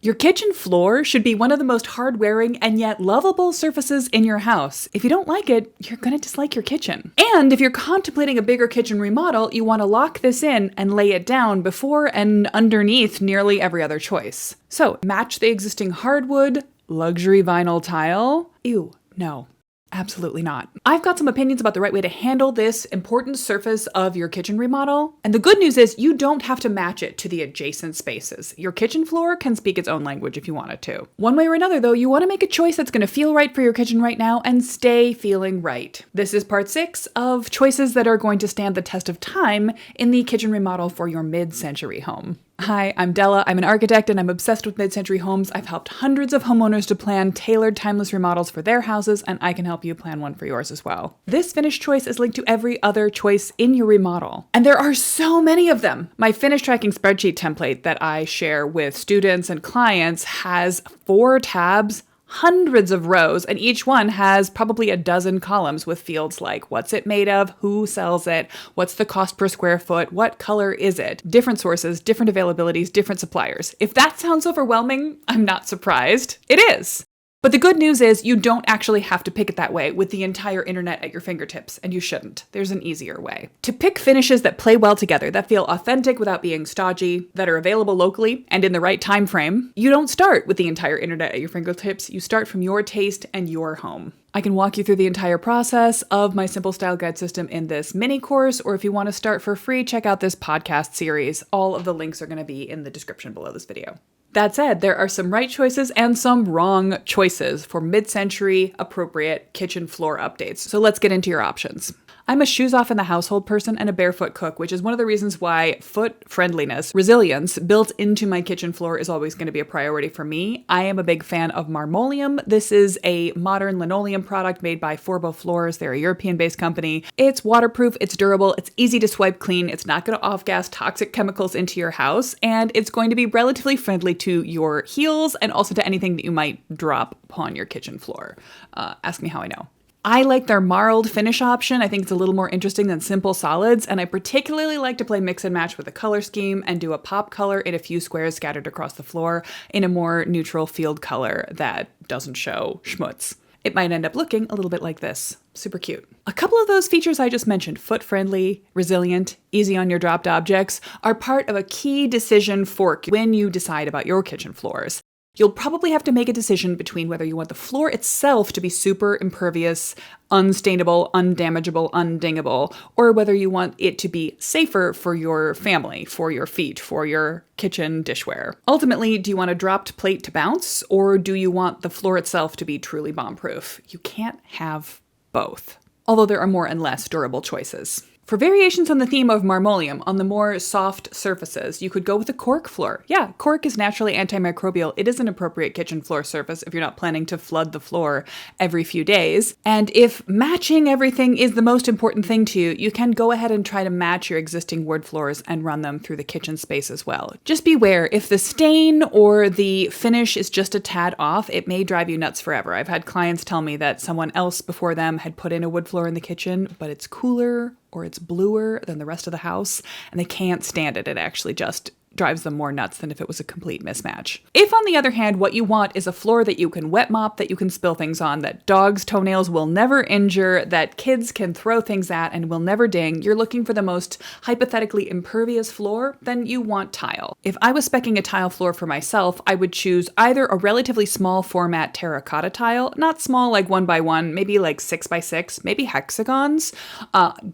Your kitchen floor should be one of the most hard-wearing and yet lovable surfaces in your house. If you don't like it, you're gonna dislike your kitchen. And if you're contemplating a bigger kitchen remodel, you want to lock this in and lay it down before and underneath nearly every other choice. So, match the existing hardwood, luxury vinyl tile. Ew, no. Absolutely not. I've got some opinions about the right way to handle this important surface of your kitchen remodel. And the good news is you don't have to match it to the adjacent spaces. Your kitchen floor can speak its own language if you want it to. One way or another, though, you want to make a choice that's going to feel right for your kitchen right now and stay feeling right. This is part 6 of choices that are going to stand the test of time in the kitchen remodel for your mid-century home. Hi, I'm Della. I'm an architect and I'm obsessed with mid-century homes. I've helped hundreds of homeowners to plan tailored, timeless remodels for their houses, and I can help you plan one for yours as well. This finished choice is linked to every other choice in your remodel. And there are so many of them. My finish tracking spreadsheet template that I share with students and clients has 4 tabs, hundreds of rows, and each one has probably a dozen columns with fields like what's it made of, who sells it, what's the cost per square foot, what color is it, different sources, different availabilities, different suppliers. If that sounds overwhelming, I'm not surprised. It is. But the good news is you don't actually have to pick it that way with the entire internet at your fingertips, and you shouldn't. There's an easier way. To pick finishes that play well together, that feel authentic without being stodgy, that are available locally and in the right time frame, you don't start with the entire internet at your fingertips. You start from your taste and your home. I can walk you through the entire process of my Simple Style Guide system in this mini course, or if you want to start for free, check out this podcast series. All of the links are going to be in the description below this video. That said, there are some right choices and some wrong choices for mid-century appropriate kitchen floor updates. So let's get into your options. I'm a shoes off in the household person and a barefoot cook, which is one of the reasons why foot friendliness, resilience built into my kitchen floor is always going to be a priority for me. I am a big fan of Marmoleum. This is a modern linoleum product made by Forbo Floors. They're a European-based company. It's waterproof, it's durable, it's easy to swipe clean, it's not going to off-gas toxic chemicals into your house, and it's going to be relatively friendly to your heels and also to anything that you might drop upon your kitchen floor. Ask me how I know. I like their marled finish option. I think it's a little more interesting than simple solids, and I particularly like to play mix and match with a color scheme and do a pop color in a few squares scattered across the floor in a more neutral field color that doesn't show schmutz. It might end up looking a little bit like this. Super cute. A couple of those features I just mentioned, foot-friendly, resilient, easy on your dropped objects, are part of a key decision fork when you decide about your kitchen floors. You'll probably have to make a decision between whether you want the floor itself to be super impervious, unstainable, undamageable, undingable, or whether you want it to be safer for your family, for your feet, for your kitchen dishware. Ultimately, do you want a dropped plate to bounce, or do you want the floor itself to be truly bomb-proof? You can't have both, although there are more and less durable choices. For variations on the theme of Marmoleum, on the more soft surfaces, you could go with a cork floor. Yeah, cork is naturally antimicrobial. It is an appropriate kitchen floor surface if you're not planning to flood the floor every few days. And if matching everything is the most important thing to you, you can go ahead and try to match your existing wood floors and run them through the kitchen space as well. Just beware, if the stain or the finish is just a tad off, it may drive you nuts forever. I've had clients tell me that someone else before them had put in a wood floor in the kitchen, but it's cooler or it's bluer than the rest of the house, and they can't stand it. It actually just drives them more nuts than if it was a complete mismatch. If, on the other hand, what you want is a floor that you can wet mop, that you can spill things on, that dogs' toenails will never injure, that kids can throw things at and will never ding, you're looking for the most hypothetically impervious floor, then you want tile. If I was speccing a tile floor for myself, I would choose either a relatively small format terracotta tile, not small like 1x1, maybe like 6x6, maybe hexagons.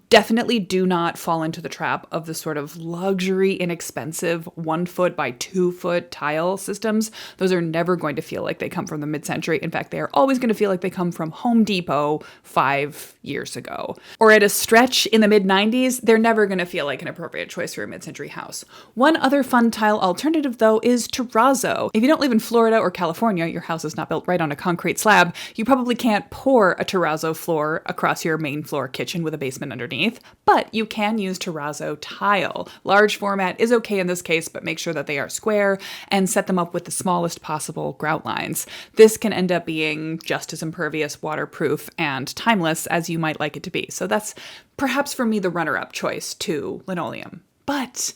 Definitely do not fall into the trap of the sort of luxury, inexpensive 1 foot by 2 foot tile systems. Those are never going to feel like they come from the mid-century. In fact, they are always going to feel like they come from Home Depot 5 years ago. Or at a stretch in the mid-90s, they're never going to feel like an appropriate choice for a mid-century house. One other fun tile alternative, though, is terrazzo. If you don't live in Florida or California, your house is not built right on a concrete slab, you probably can't pour a terrazzo floor across your main floor kitchen with a basement underneath, but you can use terrazzo tile. Large format is okay in this case, but make sure that they are square and set them up with the smallest possible grout lines. This can end up being just as impervious, waterproof, and timeless as you might like it to be. So that's perhaps for me the runner-up choice to linoleum. But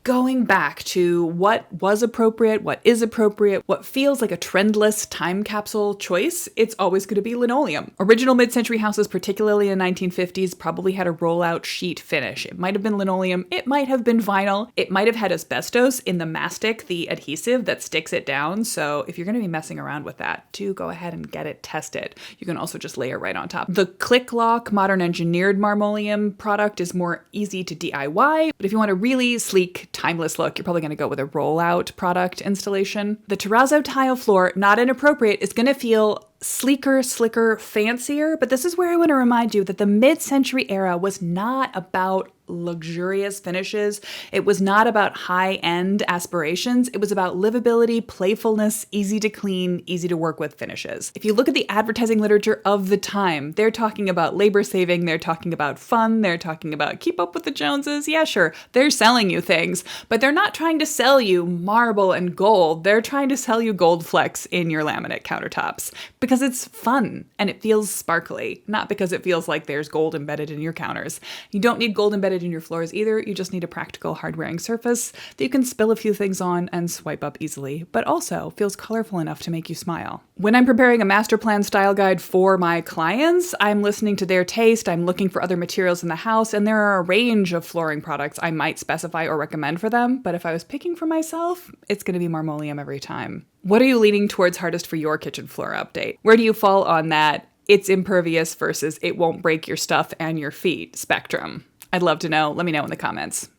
Going back to what was appropriate, what is appropriate, what feels like a trendless time capsule choice, it's always going to be linoleum. Original mid-century houses, particularly in the 1950s, probably had a rollout sheet finish. It might have been linoleum, it might have been vinyl, it might have had asbestos in the mastic, the adhesive that sticks it down. So if you're going to be messing around with that, do go ahead and get it tested. You can also just layer right on top. The click lock modern engineered Marmoleum product is more easy to DIY, but if you want a really sleek, timeless look, you're probably going to go with a rollout product installation. The terrazzo tile floor, not inappropriate, is going to feel sleeker, slicker, fancier, but this is where I want to remind you that the mid-century era was not about luxurious finishes. It was not about high-end aspirations. It was about livability, playfulness, easy to clean, easy to work with finishes. If you look at the advertising literature of the time, they're talking about labor saving, they're talking about fun, they're talking about keep up with the Joneses. Yeah, sure, they're selling you things, but they're not trying to sell you marble and gold. They're trying to sell you gold flecks in your laminate countertops because it's fun and it feels sparkly, not because it feels like there's gold embedded in your counters. You don't need gold embedded in your floors either. You just need a practical hard-wearing surface that you can spill a few things on and swipe up easily, but also feels colorful enough to make you smile. When I'm preparing a master plan style guide for my clients, I'm listening to their taste, I'm looking for other materials in the house, and there are a range of flooring products I might specify or recommend for them, but if I was picking for myself, it's going to be Marmoleum every time. What are you leaning towards hardest for your kitchen floor update? Where do you fall on that it's impervious versus it won't break your stuff and your feet spectrum? I'd love to know. Let me know in the comments.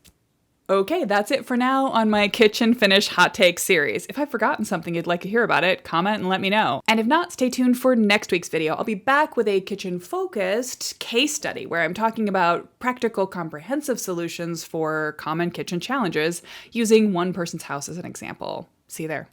Okay, that's it for now on my kitchen finish hot take series. If I've forgotten something you'd like to hear about it, comment and let me know. And if not, stay tuned for next week's video. I'll be back with a kitchen-focused case study where I'm talking about practical, comprehensive solutions for common kitchen challenges using one person's house as an example. See you there.